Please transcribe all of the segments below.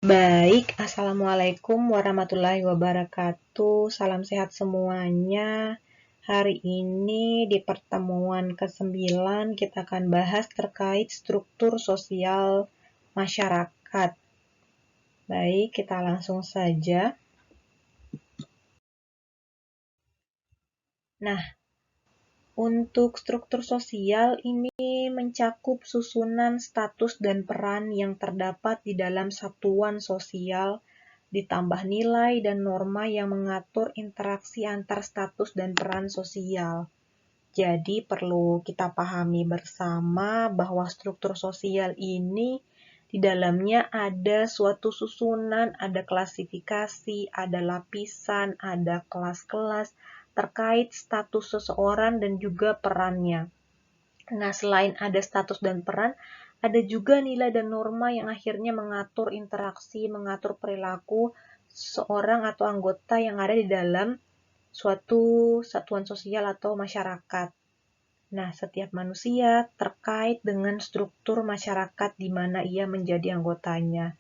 Baik, Assalamualaikum warahmatullahi wabarakatuh. Salam sehat semuanya. Hari ini di pertemuan ke-9 kita akan bahas terkait struktur sosial masyarakat. Baik, kita langsung saja. Nah, untuk struktur sosial ini mencakup susunan status dan peran yang terdapat di dalam satuan sosial, ditambah nilai dan norma yang mengatur interaksi antar status dan peran sosial. Jadi perlu kita pahami bersama bahwa struktur sosial ini di dalamnya ada suatu susunan, ada klasifikasi, ada lapisan, ada kelas-kelas terkait status seseorang dan juga perannya. Nah, selain ada status dan peran, ada juga nilai dan norma yang akhirnya mengatur interaksi, mengatur perilaku seseorang atau anggota yang ada di dalam suatu satuan sosial atau masyarakat. Nah, setiap manusia terkait dengan struktur masyarakat di mana ia menjadi anggotanya.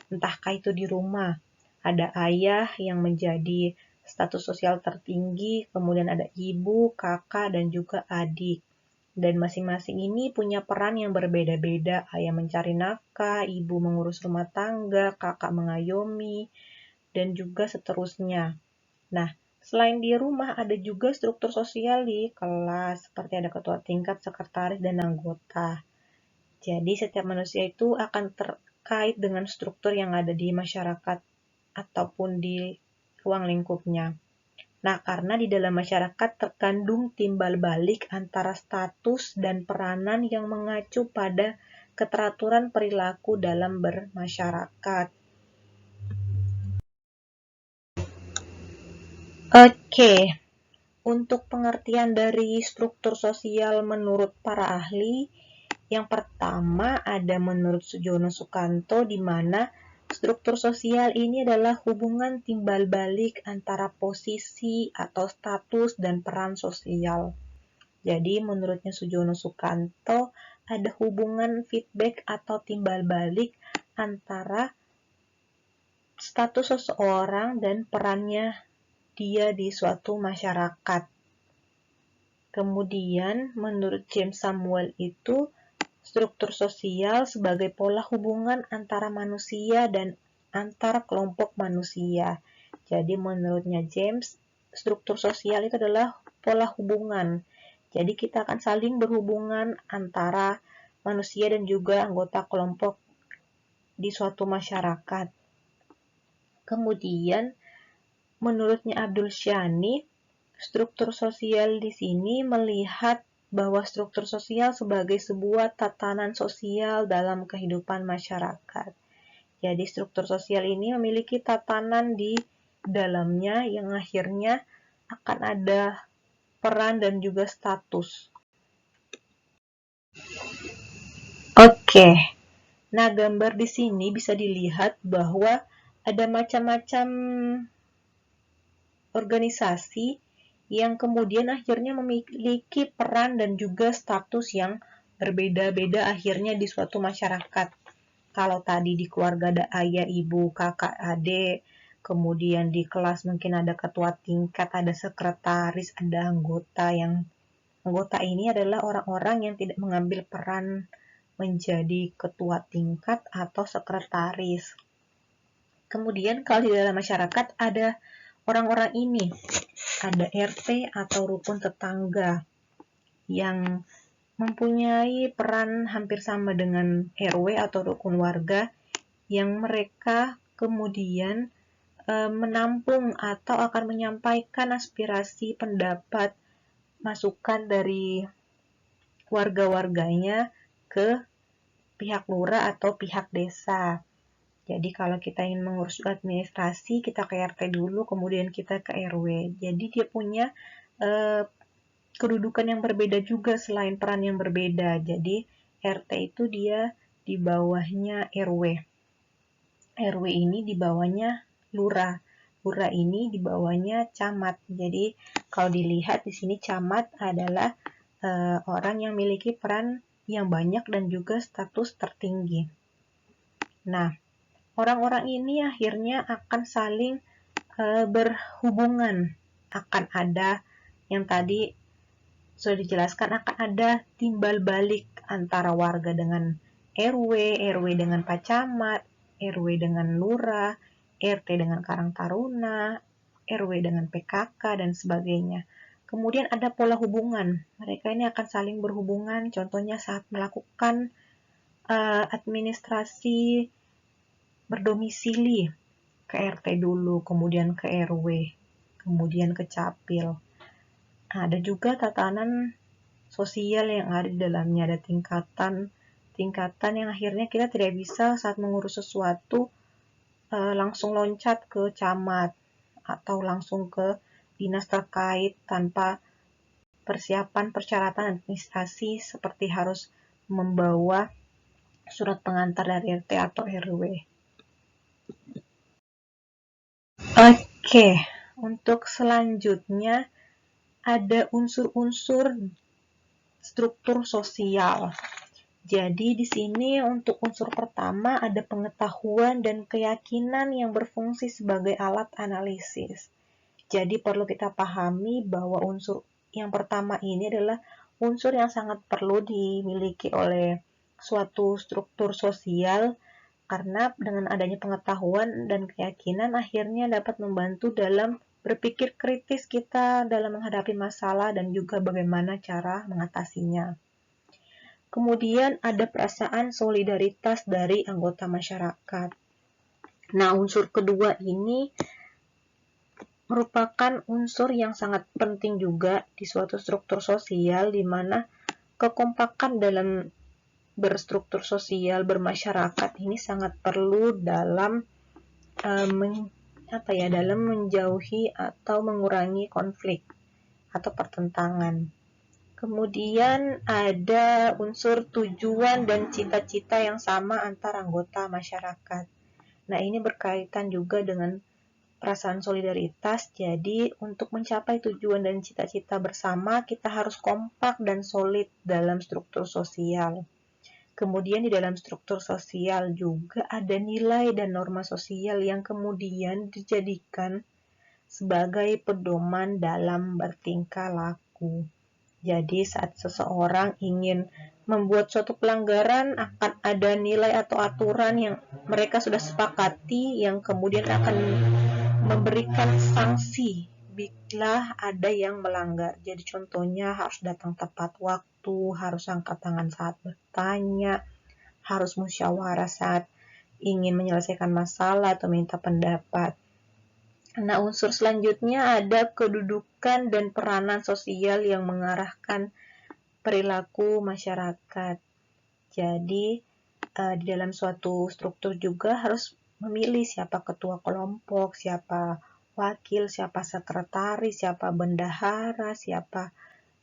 Entahkah itu di rumah, ada ayah yang menjadi status sosial tertinggi, kemudian ada ibu, kakak, dan juga adik. Dan masing-masing ini punya peran yang berbeda-beda. Ayah mencari nafkah, ibu mengurus rumah tangga, kakak mengayomi, dan juga seterusnya. Nah, selain di rumah, ada juga struktur sosial di kelas, seperti ada ketua tingkat, sekretaris, dan anggota. Jadi, setiap manusia itu akan terkait dengan struktur yang ada di masyarakat ataupun di ruang lingkupnya. Nah, karena di dalam masyarakat terkandung timbal balik antara status dan peranan yang mengacu pada keteraturan perilaku dalam bermasyarakat. Oke, untuk pengertian dari struktur sosial menurut para ahli, yang pertama ada menurut Sujono Sukanto, di mana struktur sosial ini adalah hubungan timbal balik antara posisi atau status dan peran sosial. Jadi menurutnya Sujono Sukanto, ada hubungan feedback atau timbal balik antara status seseorang dan perannya dia di suatu masyarakat. Kemudian menurut James Samuel itu, struktur sosial sebagai pola hubungan antara manusia dan antar kelompok manusia. Jadi menurutnya James, struktur sosial itu adalah pola hubungan. Jadi kita akan saling berhubungan antara manusia dan juga anggota kelompok di suatu masyarakat. Kemudian menurutnya Abdul Shani, struktur sosial di sini melihat bahwa struktur sosial sebagai sebuah tatanan sosial dalam kehidupan masyarakat. Jadi struktur sosial ini memiliki tatanan di dalamnya yang akhirnya akan ada peran dan juga status. Oke. Nah, gambar di sini bisa dilihat bahwa ada macam-macam organisasi yang kemudian akhirnya memiliki peran dan juga status yang berbeda-beda akhirnya di suatu masyarakat. Kalau tadi di keluarga ada ayah, ibu, kakak, adik, kemudian di kelas mungkin ada ketua tingkat, ada sekretaris, ada anggota ini adalah orang-orang yang tidak mengambil peran menjadi ketua tingkat atau sekretaris. Kemudian kalau di dalam masyarakat ada orang-orang ini, ada RT atau rukun tetangga yang mempunyai peran hampir sama dengan RW atau rukun warga yang mereka kemudian menampung atau akan menyampaikan aspirasi, pendapat, masukan dari warga-warganya ke pihak lurah atau pihak desa. Jadi kalau kita ingin mengurus administrasi, kita ke RT dulu, kemudian kita ke RW. Jadi dia punya kedudukan yang berbeda juga selain peran yang berbeda. Jadi RT itu dia di bawahnya RW. RW ini di bawahnya lurah. Lurah ini di bawahnya camat. Jadi kalau dilihat di sini camat adalah orang yang memiliki peran yang banyak dan juga status tertinggi. Nah, orang-orang ini akhirnya akan saling berhubungan. Akan ada yang tadi sudah dijelaskan, akan ada timbal balik antara warga dengan RW, RW dengan Pak Camat, RW dengan Lurah, RT dengan Karang Taruna, RW dengan PKK, dan sebagainya. Kemudian ada pola hubungan. Mereka ini akan saling berhubungan, contohnya saat melakukan administrasi berdomisili ke RT dulu, kemudian ke RW, kemudian ke Capil. Ada juga tatanan sosial yang ada di dalamnya, ada tingkatan yang akhirnya kita tidak bisa saat mengurus sesuatu langsung loncat ke camat atau langsung ke dinas terkait tanpa persiapan persyaratan administrasi seperti harus membawa surat pengantar dari RT atau RW. Oke, untuk selanjutnya ada unsur-unsur struktur sosial. Jadi di sini untuk unsur pertama ada pengetahuan dan keyakinan yang berfungsi sebagai alat analisis. Jadi perlu kita pahami bahwa unsur yang pertama ini adalah unsur yang sangat perlu dimiliki oleh suatu struktur sosial, karena dengan adanya pengetahuan dan keyakinan akhirnya dapat membantu dalam berpikir kritis kita dalam menghadapi masalah dan juga bagaimana cara mengatasinya. Kemudian ada perasaan solidaritas dari anggota masyarakat. Nah, unsur kedua ini merupakan unsur yang sangat penting juga di suatu struktur sosial, di mana kekompakan dalam berstruktur sosial bermasyarakat ini sangat perlu dalam dalam menjauhi atau mengurangi konflik atau pertentangan. Kemudian ada unsur tujuan dan cita-cita yang sama antar anggota masyarakat. Nah, ini berkaitan juga dengan perasaan solidaritas. Jadi, untuk mencapai tujuan dan cita-cita bersama, kita harus kompak dan solid dalam struktur sosial. Kemudian di dalam struktur sosial juga ada nilai dan norma sosial yang kemudian dijadikan sebagai pedoman dalam bertingkah laku. Jadi saat seseorang ingin membuat suatu pelanggaran, akan ada nilai atau aturan yang mereka sudah sepakati yang kemudian akan memberikan sanksi bila ada yang melanggar. Jadi contohnya harus datang tepat waktu, harus angkat tangan saat bertanya, harus musyawarah saat ingin menyelesaikan masalah atau minta pendapat. Nah, unsur selanjutnya ada kedudukan dan peranan sosial yang mengarahkan perilaku masyarakat. Jadi, di dalam suatu struktur juga harus memilih siapa ketua kelompok, siapa wakil, siapa sekretaris, siapa bendahara, siapa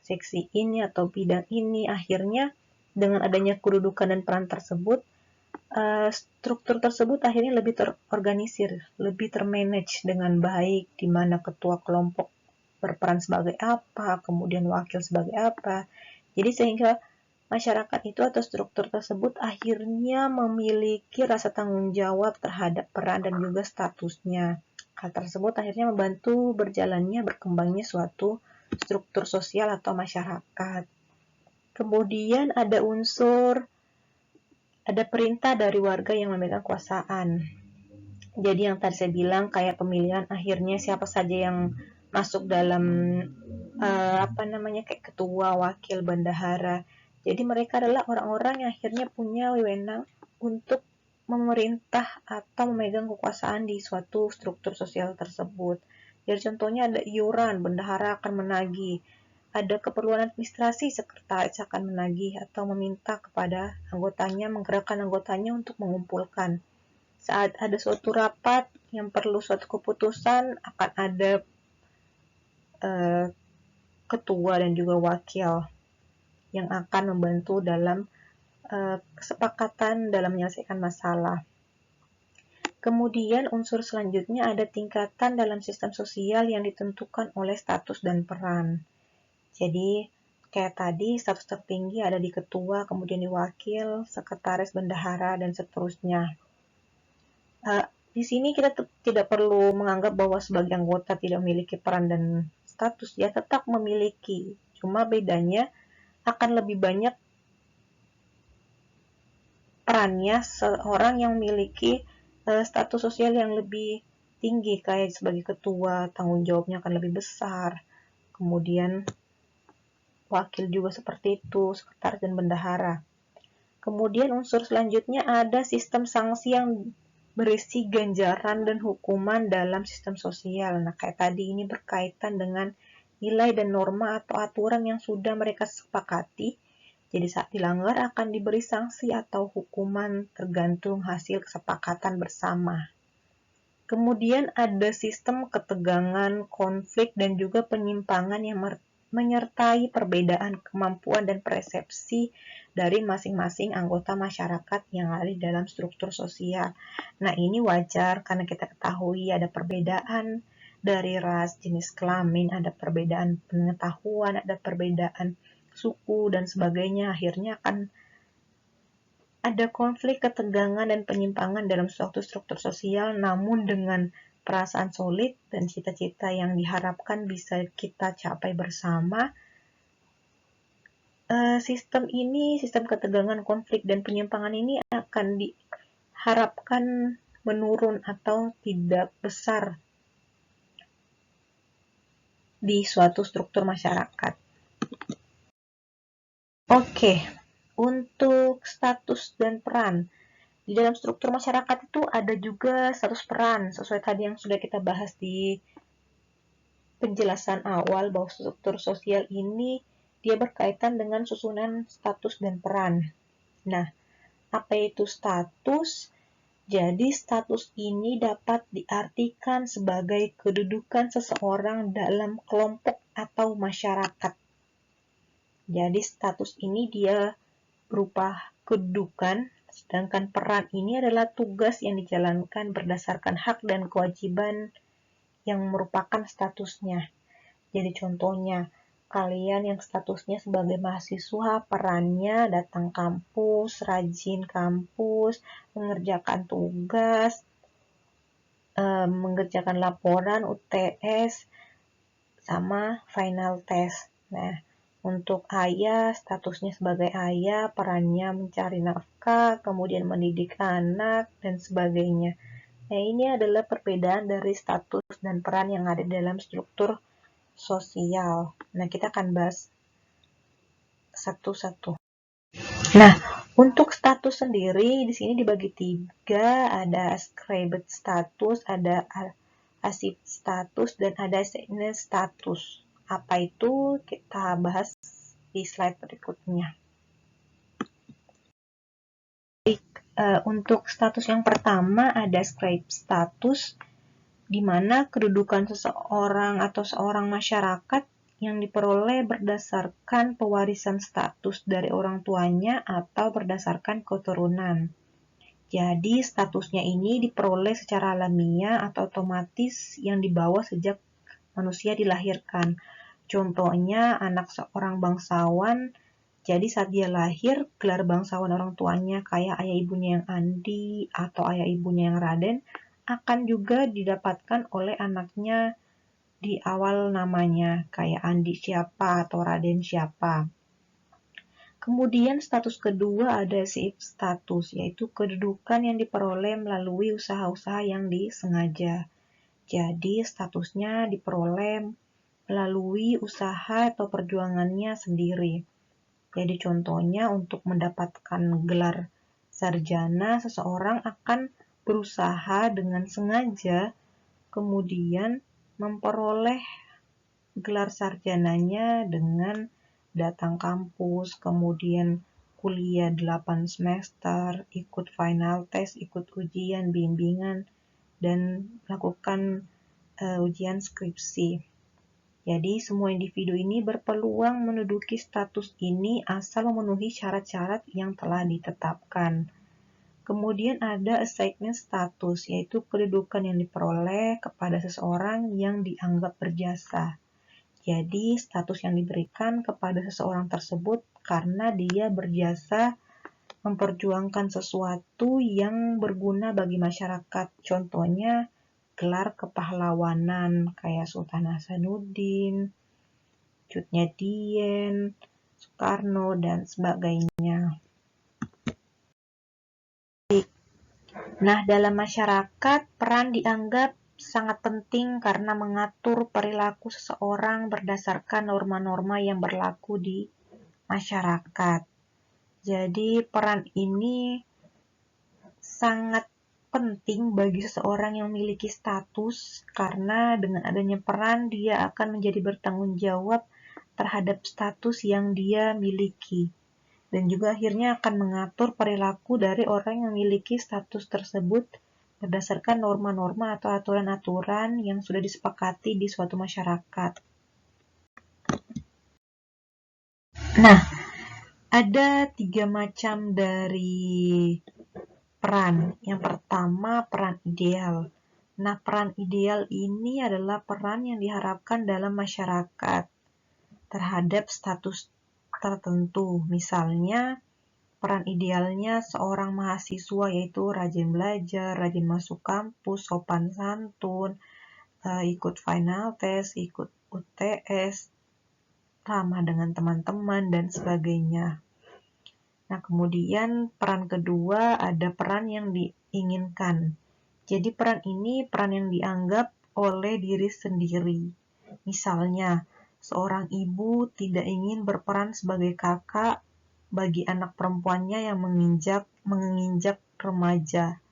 seksi ini atau bidang ini. Akhirnya, dengan adanya kedudukan dan peran tersebut, struktur tersebut akhirnya lebih terorganisir, lebih termanage dengan baik, di mana ketua kelompok berperan sebagai apa, kemudian wakil sebagai apa. Jadi sehingga masyarakat itu atau struktur tersebut akhirnya memiliki rasa tanggung jawab terhadap peran dan juga statusnya. Hal tersebut akhirnya membantu berjalannya, berkembangnya suatu struktur sosial atau masyarakat. Kemudian ada perintah dari warga yang memegang kekuasaan. Jadi yang tadi saya bilang kayak pemilihan, akhirnya siapa saja yang masuk dalam kayak ketua, wakil, bendahara. Jadi mereka adalah orang-orang yang akhirnya punya wewenang untuk memerintah atau memegang kekuasaan di suatu struktur sosial tersebut. Jadi contohnya ada iuran, bendahara akan menagih. Ada keperluan administrasi, sekretaris akan menagih atau meminta kepada anggotanya, menggerakkan anggotanya untuk mengumpulkan. Saat ada suatu rapat yang perlu suatu keputusan, akan ada ketua dan juga wakil yang akan membantu dalam kesepakatan dalam menyelesaikan masalah. Kemudian unsur selanjutnya ada tingkatan dalam sistem sosial yang ditentukan oleh status dan peran. Jadi kayak tadi status tertinggi ada di ketua, kemudian di wakil, sekretaris, bendahara, dan seterusnya. Di sini kita tidak perlu menganggap bahwa sebagai anggota tidak memiliki peran dan status, ya tetap memiliki. Cuma bedanya akan lebih banyak perannya seorang yang memiliki status sosial yang lebih tinggi, kayak sebagai ketua, tanggung jawabnya akan lebih besar. Kemudian wakil juga seperti itu, sekretaris dan bendahara. Kemudian unsur selanjutnya ada sistem sanksi yang berisi ganjaran dan hukuman dalam sistem sosial. Nah, kayak tadi ini berkaitan dengan nilai dan norma atau aturan yang sudah mereka sepakati. Jadi saat dilanggar akan diberi sanksi atau hukuman tergantung hasil kesepakatan bersama. Kemudian ada sistem ketegangan, konflik, dan juga penyimpangan yang menyertai perbedaan kemampuan dan persepsi dari masing-masing anggota masyarakat yang ada di dalam struktur sosial. Nah, ini wajar karena kita ketahui ada perbedaan dari ras, jenis kelamin, ada perbedaan pengetahuan, ada perbedaan suku, dan sebagainya. Akhirnya akan ada konflik, ketegangan, dan penyimpangan dalam suatu struktur sosial, namun dengan perasaan solid dan cita-cita yang diharapkan bisa kita capai bersama, sistem ketegangan, konflik, dan penyimpangan ini akan diharapkan menurun atau tidak besar di suatu struktur masyarakat. Oke, untuk status dan peran. Di dalam struktur masyarakat itu ada juga status peran, sesuai tadi yang sudah kita bahas di penjelasan awal bahwa struktur sosial ini dia berkaitan dengan susunan status dan peran. Nah, apa itu status? Jadi status ini dapat diartikan sebagai kedudukan seseorang dalam kelompok atau masyarakat. Jadi status ini dia berupa kedudukan, sedangkan peran ini adalah tugas yang dijalankan berdasarkan hak dan kewajiban yang merupakan statusnya. Jadi contohnya, kalian yang statusnya sebagai mahasiswa, perannya datang kampus, rajin kampus, mengerjakan tugas, mengerjakan laporan UTS, sama final test. Nah, untuk ayah, statusnya sebagai ayah, perannya mencari nafkah, kemudian mendidik anak, dan sebagainya. Nah, ini adalah perbedaan dari status dan peran yang ada dalam struktur sosial. Nah, kita akan bahas satu-satu. Nah, untuk status sendiri, di sini dibagi 3, ada ascribed status, ada asib status, dan ada assigned status. Apa itu? Kita bahas di slide berikutnya. Untuk status yang pertama ada ascribed status, di mana kedudukan seseorang atau seorang masyarakat yang diperoleh berdasarkan pewarisan status dari orang tuanya atau berdasarkan keturunan. Jadi statusnya ini diperoleh secara alamiah atau otomatis yang dibawa sejak manusia dilahirkan. Contohnya anak seorang bangsawan, jadi saat dia lahir, gelar bangsawan orang tuanya kayak ayah ibunya yang Andi atau ayah ibunya yang Raden akan juga didapatkan oleh anaknya di awal namanya, kayak Andi siapa atau Raden siapa. Kemudian status kedua ada asib status, yaitu kedudukan yang diperoleh melalui usaha-usaha yang disengaja. Jadi statusnya diperoleh melalui usaha atau perjuangannya sendiri. Jadi contohnya untuk mendapatkan gelar sarjana, seseorang akan berusaha dengan sengaja kemudian memperoleh gelar sarjananya dengan datang kampus, kemudian kuliah 8 semester, ikut final test, ikut ujian, bimbingan, dan melakukan ujian skripsi. Jadi semua individu ini berpeluang menduduki status ini asal memenuhi syarat-syarat yang telah ditetapkan. Kemudian ada assignment status, yaitu kedudukan yang diperoleh kepada seseorang yang dianggap berjasa. Jadi status yang diberikan kepada seseorang tersebut karena dia berjasa memperjuangkan sesuatu yang berguna bagi masyarakat. Contohnya, gelar kepahlawanan kayak Sultan Hasanuddin, Cut Nyeldien, Soekarno, dan sebagainya. Nah, dalam masyarakat, peran dianggap sangat penting karena mengatur perilaku seseorang berdasarkan norma-norma yang berlaku di masyarakat. Jadi, peran ini sangat penting bagi seseorang yang memiliki status karena dengan adanya peran dia akan menjadi bertanggung jawab terhadap status yang dia miliki. Dan juga akhirnya akan mengatur perilaku dari orang yang memiliki status tersebut berdasarkan norma-norma atau aturan-aturan yang sudah disepakati di suatu masyarakat. Nah, ada 3 macam dari peran. Yang pertama, peran ideal. Nah, peran ideal ini adalah peran yang diharapkan dalam masyarakat terhadap status tertentu. Misalnya, peran idealnya seorang mahasiswa yaitu rajin belajar, rajin masuk kampus, sopan santun, ikut final test, ikut UTS, ramah dengan teman-teman, dan sebagainya. Nah, kemudian peran kedua ada peran yang diinginkan. Jadi peran ini peran yang dianggap oleh diri sendiri. Misalnya, seorang ibu tidak ingin berperan sebagai kakak bagi anak perempuannya yang menginjak remaja.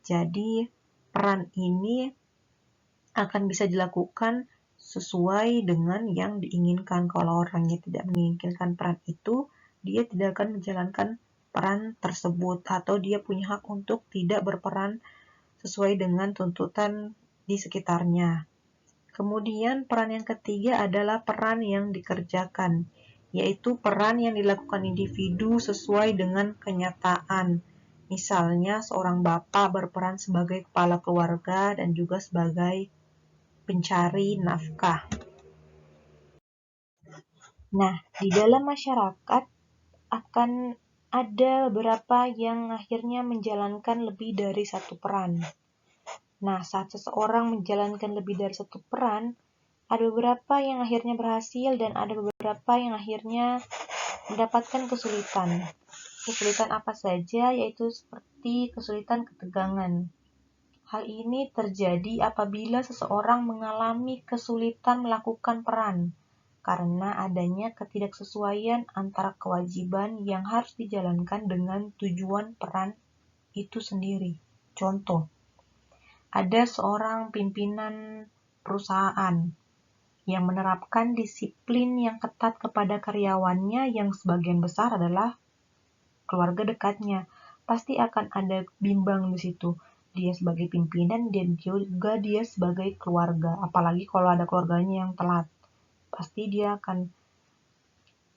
Jadi, peran ini akan bisa dilakukan sesuai dengan yang diinginkan. Kalau orangnya tidak menginginkan peran itu, dia tidak akan menjalankan peran tersebut atau dia punya hak untuk tidak berperan sesuai dengan tuntutan di sekitarnya. Kemudian peran yang ketiga adalah peran yang dikerjakan, yaitu peran yang dilakukan individu sesuai dengan kenyataan. Misalnya seorang bapak berperan sebagai kepala keluarga dan juga sebagai pencari nafkah. Nah, di dalam masyarakat akan ada beberapa yang akhirnya menjalankan lebih dari satu peran. Nah, saat seseorang menjalankan lebih dari satu peran, ada beberapa yang akhirnya berhasil dan ada beberapa yang akhirnya mendapatkan kesulitan. Kesulitan apa saja, yaitu seperti kesulitan ketegangan. Hal ini terjadi apabila seseorang mengalami kesulitan melakukan peran karena adanya ketidaksesuaian antara kewajiban yang harus dijalankan dengan tujuan peran itu sendiri. Contoh, ada seorang pimpinan perusahaan yang menerapkan disiplin yang ketat kepada karyawannya yang sebagian besar adalah keluarga dekatnya. Pasti akan ada bimbang di situ. Dia sebagai pimpinan dan juga dia sebagai keluarga. Apalagi kalau ada keluarganya yang telat. Pasti dia akan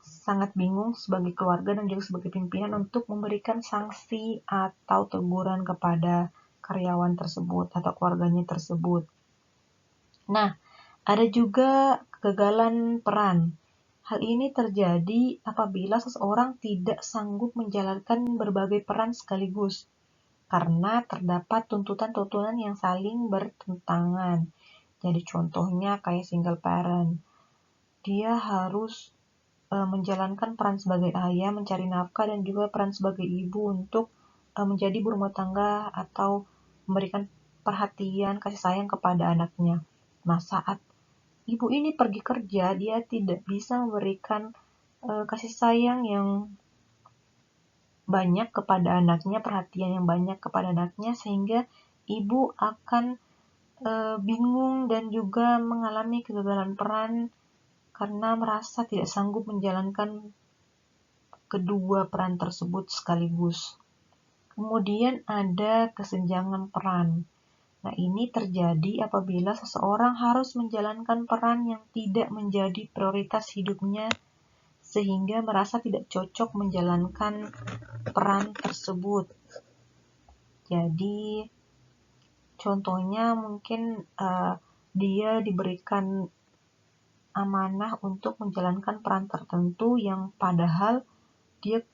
sangat bingung sebagai keluarga dan juga sebagai pimpinan untuk memberikan sanksi atau teguran kepada karyawan tersebut atau keluarganya tersebut. Nah, ada juga kegagalan peran. Hal ini terjadi apabila seseorang tidak sanggup menjalankan berbagai peran sekaligus karena terdapat tuntutan-tuntutan yang saling bertentangan. Jadi contohnya kayak single parent. Dia harus menjalankan peran sebagai ayah, mencari nafkah, dan juga peran sebagai ibu untuk menjadi ibu rumah tangga atau memberikan perhatian, kasih sayang kepada anaknya. Nah, saat ibu ini pergi kerja, dia tidak bisa memberikan kasih sayang yang banyak kepada anaknya, perhatian yang banyak kepada anaknya, sehingga ibu akan bingung dan juga mengalami kegagalan peran karena merasa tidak sanggup menjalankan kedua peran tersebut sekaligus. Kemudian ada kesenjangan peran. Nah, ini terjadi apabila seseorang harus menjalankan peran yang tidak menjadi prioritas hidupnya sehingga merasa tidak cocok menjalankan peran tersebut. Jadi, contohnya mungkin dia diberikan amanah untuk menjalankan peran tertentu yang padahal dia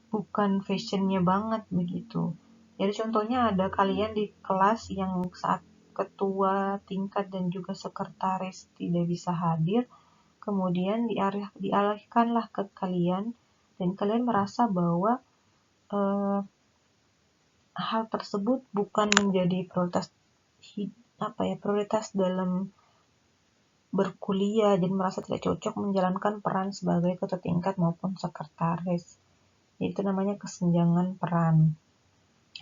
bukan fashionnya banget begitu. Jadi contohnya ada kalian di kelas yang saat ketua tingkat dan juga sekretaris tidak bisa hadir, kemudian dialihkanlah ke kalian dan kalian merasa bahwa eh, hal tersebut bukan menjadi prioritas dalam berkuliah dan merasa tidak cocok menjalankan peran sebagai ketua tingkat maupun sekretaris. Itu namanya kesenjangan peran.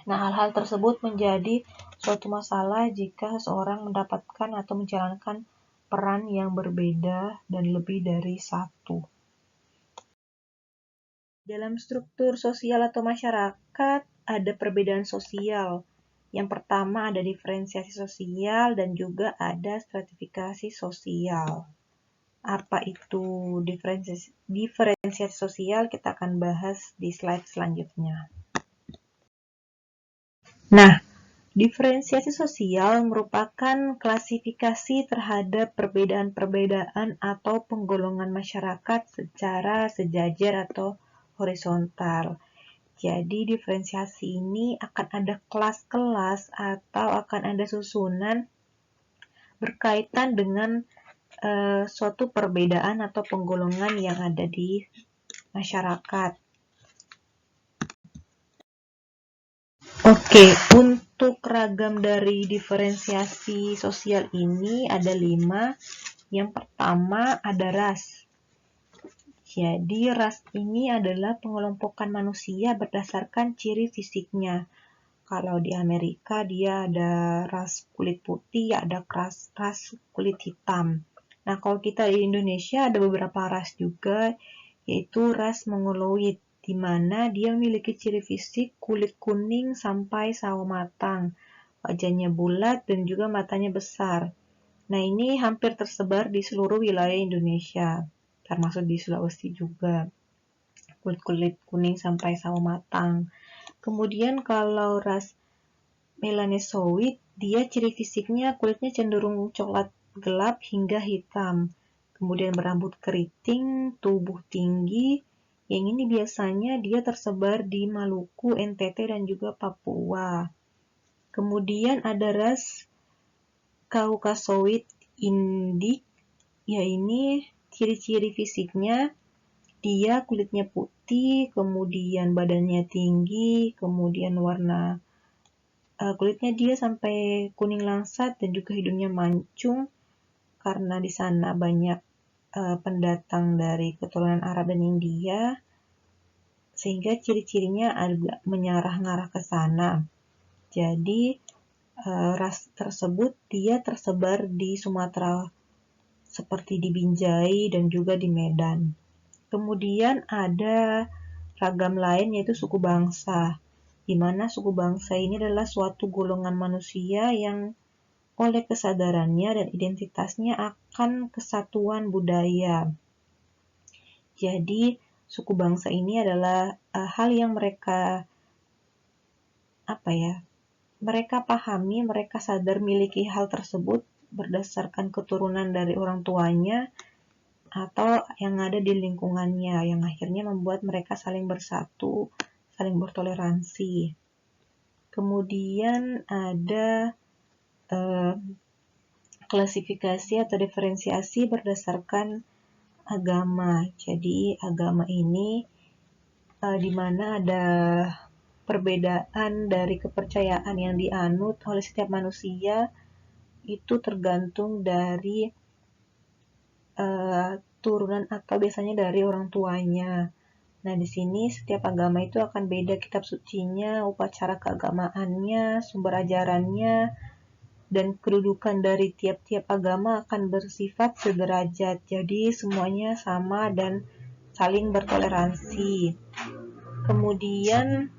Nah, hal-hal tersebut menjadi suatu masalah jika seseorang mendapatkan atau menjalankan peran yang berbeda dan lebih dari satu. Dalam struktur sosial atau masyarakat, ada perbedaan sosial. Yang pertama ada diferensiasi sosial dan juga ada stratifikasi sosial. Apa itu diferensiasi sosial? Kita akan bahas di slide selanjutnya. Nah, diferensiasi sosial merupakan klasifikasi terhadap perbedaan-perbedaan atau penggolongan masyarakat secara sejajar atau horizontal. Jadi diferensiasi ini akan ada kelas-kelas atau akan ada susunan berkaitan dengan suatu perbedaan atau penggolongan yang ada di masyarakat. Oke, untuk ragam dari diferensiasi sosial ini ada 5. Yang pertama ada ras. Jadi ras ini adalah pengelompokan manusia berdasarkan ciri fisiknya. Kalau di Amerika dia ada ras kulit putih, ada ras kulit hitam. Nah, kalau kita di Indonesia ada beberapa ras juga, yaitu ras mongoloid, di mana dia memiliki ciri fisik kulit kuning sampai sawo matang, wajahnya bulat dan juga matanya besar. Nah, ini hampir tersebar di seluruh wilayah Indonesia, termasuk di Sulawesi juga. Kulit kuning sampai sawo matang. Kemudian kalau ras Melanosoid, dia ciri fisiknya kulitnya cenderung coklat gelap hingga hitam. Kemudian berambut keriting, tubuh tinggi. Yang ini biasanya dia tersebar di Maluku, NTT, dan juga Papua. Kemudian ada ras Caucasoid Indik. Ya, ini ciri-ciri fisiknya dia kulitnya putih, kemudian badannya tinggi, kemudian warna kulitnya dia sampai kuning langsat dan juga hidungnya mancung karena di sana banyak pendatang dari keturunan Arab dan India, sehingga ciri-cirinya agak mengarah ke sana. Jadi ras tersebut dia tersebar di Sumatera seperti di Binjai dan juga di Medan. Kemudian ada ragam lain yaitu suku bangsa, di mana suku bangsa ini adalah suatu golongan manusia yang oleh kesadarannya dan identitasnya akan kesatuan budaya. Jadi, suku bangsa ini adalah hal yang mereka pahami, mereka sadar miliki hal tersebut berdasarkan keturunan dari orang tuanya atau yang ada di lingkungannya, yang akhirnya membuat mereka saling bersatu, saling bertoleransi. Kemudian ada klasifikasi atau diferensiasi berdasarkan agama. Jadi agama ini di mana ada perbedaan dari kepercayaan yang dianut oleh setiap manusia itu tergantung dari turunan atau biasanya dari orang tuanya. Nah, di sini setiap agama itu akan beda kitab sucinya, upacara keagamaannya, sumber ajarannya, dan kedudukan dari tiap-tiap agama akan bersifat sederajat. Jadi semuanya sama dan saling bertoleransi. Kemudian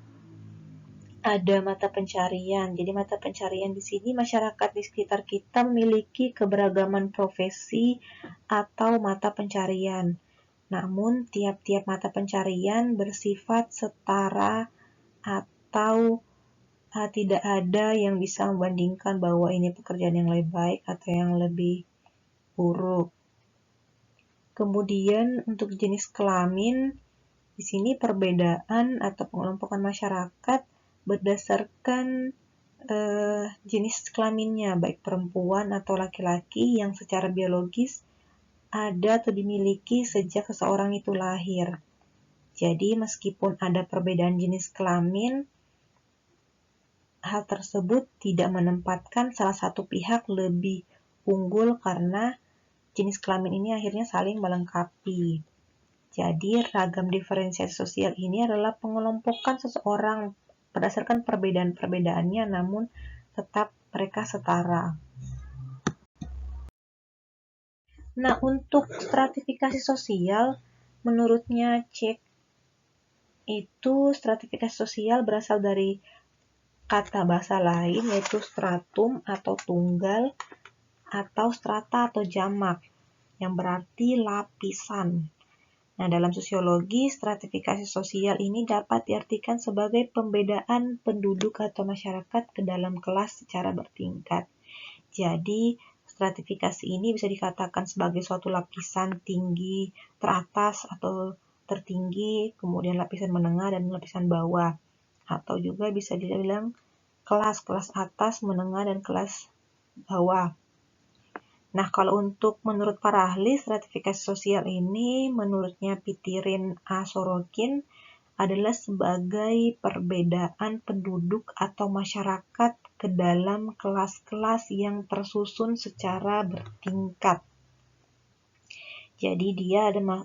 ada mata pencarian. Jadi mata pencarian di sini masyarakat di sekitar kita memiliki keberagaman profesi atau mata pencarian. Namun tiap-tiap mata pencarian bersifat setara atau tidak ada yang bisa membandingkan bahwa ini pekerjaan yang lebih baik atau yang lebih buruk. Kemudian untuk jenis kelamin, Di sini perbedaan atau pengelompokan masyarakat berdasarkan jenis kelaminnya, baik perempuan atau laki-laki yang secara biologis ada atau dimiliki sejak seseorang itu lahir. Jadi meskipun ada perbedaan jenis kelamin, hal tersebut tidak menempatkan salah satu pihak lebih unggul karena jenis kelamin ini akhirnya saling melengkapi. Jadi ragam diferensiasi sosial ini adalah pengelompokan seseorang berdasarkan perbedaan-perbedaannya, namun tetap mereka setara. Nah, untuk stratifikasi sosial, menurutnya Cech itu stratifikasi sosial berasal dari kata bahasa lain, yaitu stratum atau tunggal, atau strata atau jamak, yang berarti lapisan. Nah, dalam sosiologi, stratifikasi sosial ini dapat diartikan sebagai pembedaan penduduk atau masyarakat ke dalam kelas secara bertingkat. Jadi, stratifikasi ini bisa dikatakan sebagai suatu lapisan tinggi teratas atau tertinggi, kemudian lapisan menengah dan lapisan bawah. Atau juga bisa dibilang kelas atas, menengah, dan kelas bawah. Nah, kalau untuk menurut para ahli, stratifikasi sosial ini menurutnya Pitirin A. Sorokin adalah sebagai perbedaan penduduk atau masyarakat ke dalam kelas-kelas yang tersusun secara bertingkat. Jadi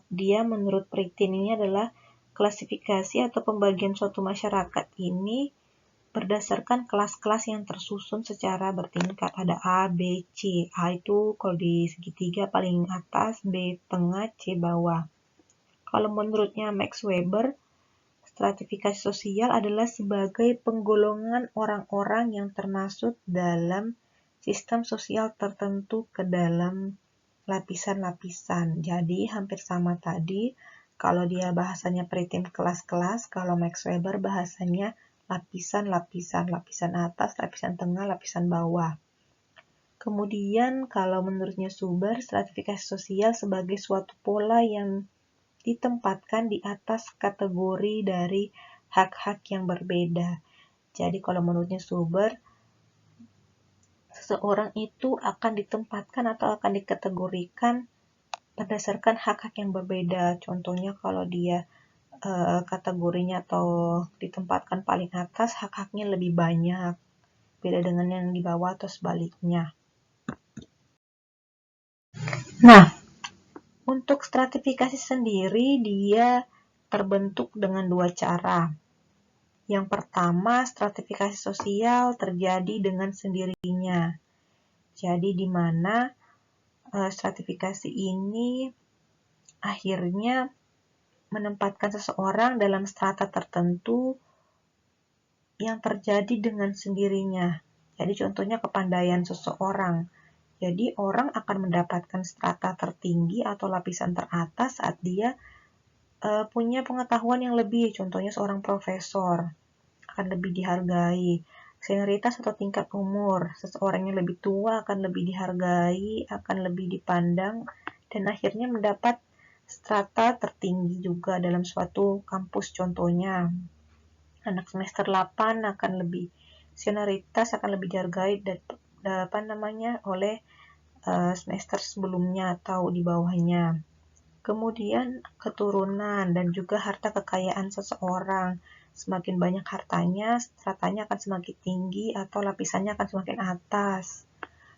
dia menurut Pritin ini adalah klasifikasi atau pembagian suatu masyarakat ini berdasarkan kelas-kelas yang tersusun secara bertingkat. Ada A, B, C. A itu kalau di segitiga paling atas, B tengah, C bawah. Kalau menurutnya Max Weber, stratifikasi sosial adalah sebagai penggolongan orang-orang yang termasuk dalam sistem sosial tertentu ke dalam lapisan-lapisan. Jadi hampir sama tadi, kalau dia bahasanya Pritin kelas-kelas, kalau Max Weber bahasanya lapisan-lapisan, lapisan atas, lapisan tengah, lapisan bawah. Kemudian kalau menurutnya Suber, stratifikasi sosial sebagai suatu pola yang ditempatkan di atas kategori dari hak-hak yang berbeda. Jadi kalau menurutnya Suber, seseorang itu akan ditempatkan atau akan dikategorikan berdasarkan hak-hak yang berbeda. Contohnya kalau dia kategorinya atau ditempatkan paling atas, hak-haknya lebih banyak. Beda dengan yang di bawah atau sebaliknya. Nah, untuk stratifikasi sendiri dia terbentuk dengan dua cara. Yang pertama, stratifikasi sosial terjadi dengan sendirinya. Jadi di mana stratifikasi ini akhirnya menempatkan seseorang dalam strata tertentu yang terjadi dengan sendirinya. Jadi contohnya kepandaian seseorang. Jadi orang akan mendapatkan strata tertinggi atau lapisan teratas saat dia punya pengetahuan yang lebih. Contohnya seorang profesor akan lebih dihargai. Senioritas atau tingkat umur, seseorang yang lebih tua akan lebih dihargai, akan lebih dipandang, dan akhirnya mendapat strata tertinggi juga dalam suatu kampus. Contohnya anak semester 8 akan lebih senioritas, akan lebih dihargai oleh semester sebelumnya atau di bawahnya. Kemudian keturunan dan juga harta kekayaan seseorang. Semakin banyak hartanya, stratanya akan semakin tinggi atau lapisannya akan semakin atas.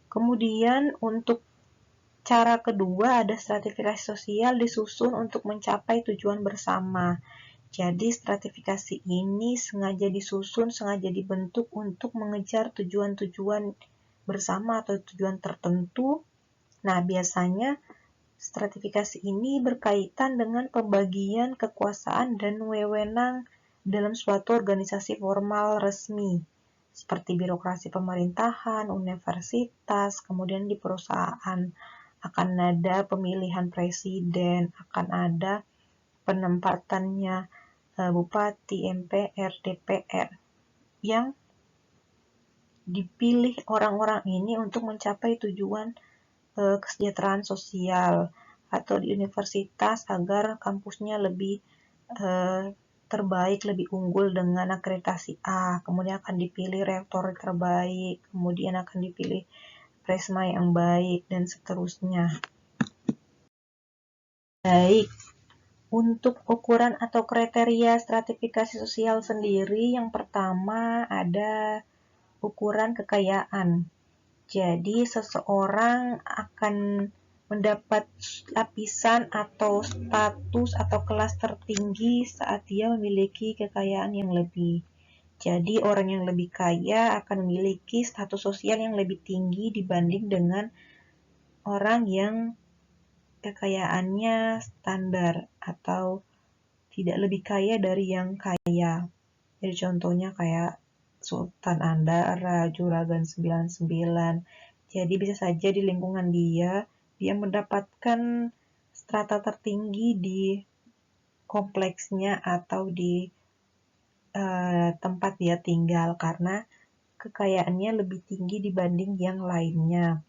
Kemudian untuk cara kedua ada stratifikasi sosial disusun untuk mencapai tujuan bersama. Jadi stratifikasi ini sengaja disusun, sengaja dibentuk untuk mengejar tujuan-tujuan bersama atau tujuan tertentu. Nah, biasanya stratifikasi ini berkaitan dengan pembagian kekuasaan dan wewenang dalam suatu organisasi formal resmi, seperti birokrasi pemerintahan, universitas, kemudian di perusahaan akan ada pemilihan presiden, akan ada penempatannya bupati, MPR, DPR, yang dipilih orang-orang ini untuk mencapai tujuan kesejahteraan sosial, atau di universitas agar kampusnya lebih terbaik lebih unggul dengan akreditasi A, kemudian akan dipilih rektor terbaik, kemudian akan dipilih presma yang baik, dan seterusnya. Baik, untuk ukuran atau kriteria stratifikasi sosial sendiri, yang pertama ada ukuran kekayaan. Jadi, seseorang akan mendapat lapisan atau status atau kelas tertinggi saat dia memiliki kekayaan yang lebih. Jadi, orang yang lebih kaya akan memiliki status sosial yang lebih tinggi dibanding dengan orang yang kekayaannya standar atau tidak lebih kaya dari yang kaya. Jadi contohnya kayak Sultan Andara, Juragan 99. Jadi bisa saja di lingkungan dia mendapatkan strata tertinggi di kompleksnya atau di tempat dia tinggal karena kekayaannya lebih tinggi dibanding yang lainnya.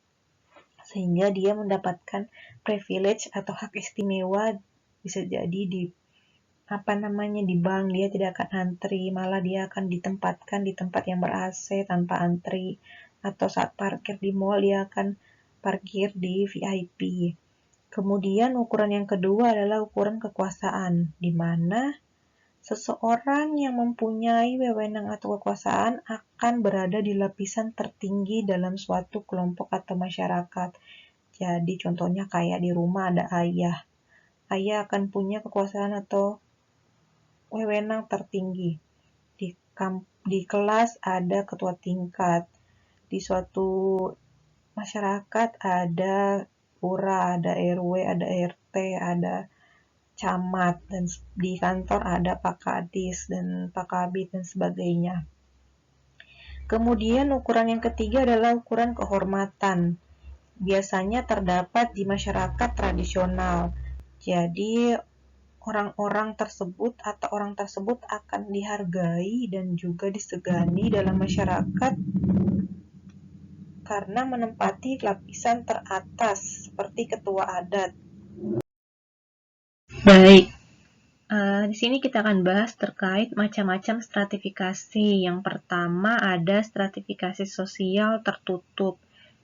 Sehingga dia mendapatkan privilege atau hak istimewa, bisa jadi di bank dia tidak akan antri, malah dia akan ditempatkan di tempat yang ber-AC tanpa antri, atau saat parkir di mall dia akan parkir di VIP. Kemudian ukuran yang kedua adalah ukuran kekuasaan, di mana seseorang yang mempunyai wewenang atau kekuasaan akan berada di lapisan tertinggi dalam suatu kelompok atau masyarakat. Jadi contohnya kayak di rumah ada ayah. Ayah akan punya kekuasaan atau wewenang tertinggi. Di kelas ada ketua tingkat. Di suatu masyarakat ada lurah, ada RW, ada RT, ada camat, dan di kantor ada Pak Kadis dan Pak Kabid dan sebagainya. Kemudian ukuran yang ketiga adalah ukuran kehormatan. Biasanya terdapat di masyarakat tradisional. Jadi orang-orang tersebut atau orang tersebut akan dihargai dan juga disegani dalam masyarakat karena menempati lapisan teratas seperti ketua adat. Baik, di sini kita akan bahas terkait macam-macam stratifikasi. Yang pertama ada stratifikasi sosial tertutup,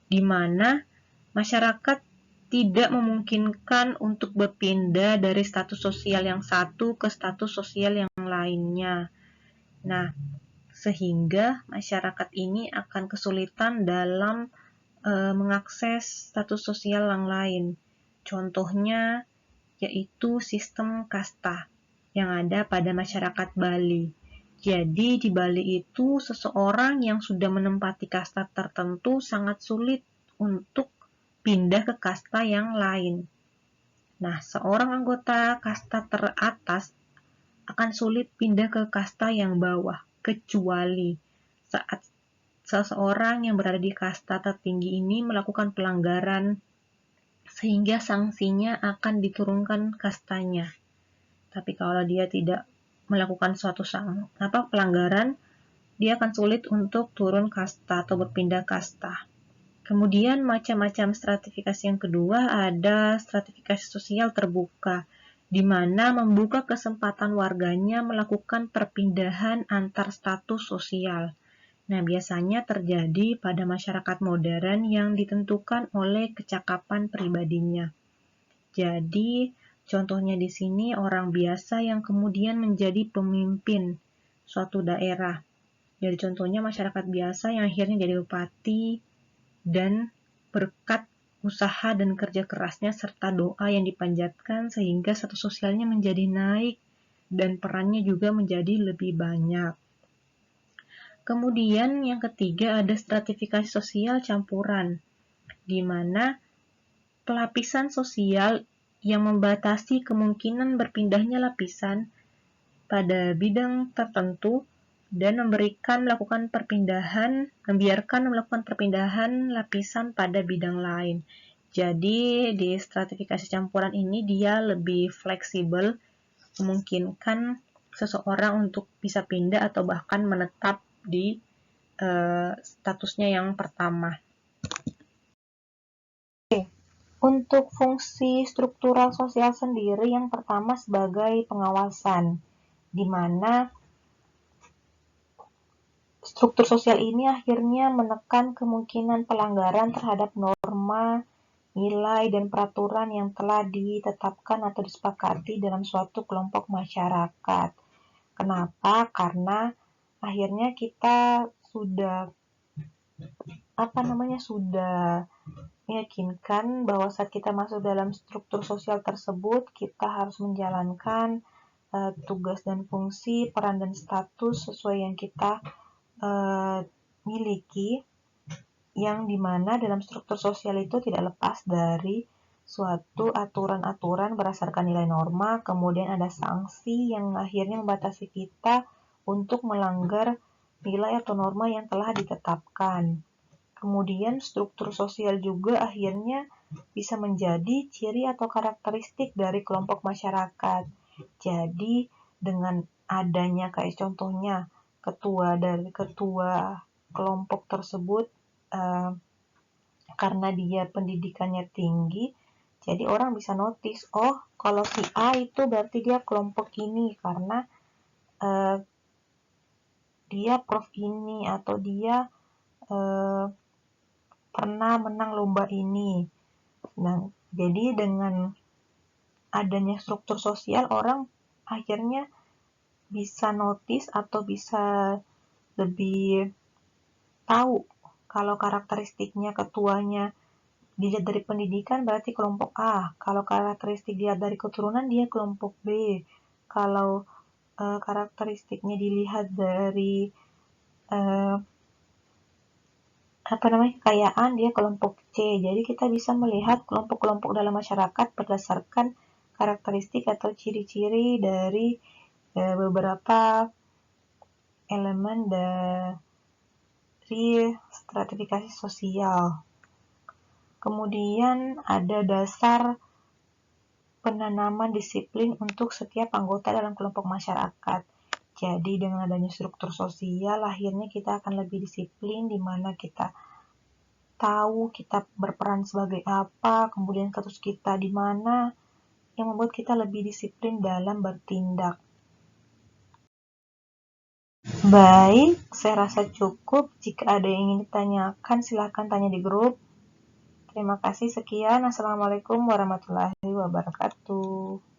di mana masyarakat tidak memungkinkan untuk berpindah dari status sosial yang satu ke status sosial yang lainnya. Nah, sehingga masyarakat ini akan kesulitan dalam mengakses status sosial yang lain. Contohnya yaitu sistem kasta yang ada pada masyarakat Bali. Jadi di Bali itu seseorang yang sudah menempati kasta tertentu sangat sulit untuk pindah ke kasta yang lain. Nah, seorang anggota kasta teratas akan sulit pindah ke kasta yang bawah, kecuali saat seseorang yang berada di kasta tertinggi ini melakukan pelanggaran sehingga sanksinya akan diturunkan kastanya. Tapi kalau dia tidak melakukan suatu pelanggaran, dia akan sulit untuk turun kasta atau berpindah kasta. Kemudian macam-macam stratifikasi yang kedua ada stratifikasi sosial terbuka, di mana membuka kesempatan warganya melakukan perpindahan antar status sosial. Nah, biasanya terjadi pada masyarakat modern yang ditentukan oleh kecakapan pribadinya. Jadi, contohnya di sini orang biasa yang kemudian menjadi pemimpin suatu daerah. Jadi contohnya masyarakat biasa yang akhirnya jadi bupati, dan berkat usaha dan kerja kerasnya serta doa yang dipanjatkan sehingga status sosialnya menjadi naik dan perannya juga menjadi lebih banyak. Kemudian yang ketiga ada stratifikasi sosial campuran, di mana pelapisan sosial yang membatasi kemungkinan berpindahnya lapisan pada bidang tertentu dan membiarkan melakukan perpindahan lapisan pada bidang lain. Jadi di stratifikasi campuran ini dia lebih fleksibel, memungkinkan seseorang untuk bisa pindah atau bahkan menetap di statusnya yang pertama. Untuk fungsi struktural sosial sendiri, yang pertama sebagai pengawasan, di mana struktur sosial ini akhirnya menekan kemungkinan pelanggaran terhadap norma, nilai, dan peraturan yang telah ditetapkan atau disepakati dalam suatu kelompok masyarakat. Kenapa? Karena akhirnya kita sudah sudah meyakinkan bahwa saat kita masuk dalam struktur sosial tersebut, kita harus menjalankan tugas dan fungsi, peran dan status sesuai yang kita miliki, yang dimana dalam struktur sosial itu tidak lepas dari suatu aturan-aturan berdasarkan nilai norma, kemudian ada sanksi yang akhirnya membatasi kita untuk melanggar nilai atau norma yang telah ditetapkan. Kemudian struktur sosial juga akhirnya bisa menjadi ciri atau karakteristik dari kelompok masyarakat. Jadi dengan adanya kayak contohnya ketua kelompok tersebut karena dia pendidikannya tinggi, jadi orang bisa notice, oh kalau si A itu berarti dia kelompok ini karena dia prof ini atau dia pernah menang lomba ini. Nah, jadi dengan adanya struktur sosial, orang akhirnya bisa notice atau bisa lebih tahu kalau karakteristiknya ketuanya dilihat dari pendidikan berarti kelompok A. Kalau karakteristik dilihat dari keturunan dia kelompok B. Kalau karakteristiknya dilihat dari kekayaan dia kelompok C. Jadi kita bisa melihat kelompok-kelompok dalam masyarakat berdasarkan karakteristik atau ciri-ciri dari beberapa elemen dari stratifikasi sosial. Kemudian ada dasar penanaman disiplin untuk setiap anggota dalam kelompok masyarakat. Jadi dengan adanya struktur sosial, akhirnya kita akan lebih disiplin, di mana kita tahu kita berperan sebagai apa, kemudian status kita di mana, yang membuat kita lebih disiplin dalam bertindak. Baik, saya rasa cukup. Jika ada yang ingin ditanyakan, silakan tanya di grup. Terima kasih, sekian. Assalamualaikum warahmatullahi wabarakatuh.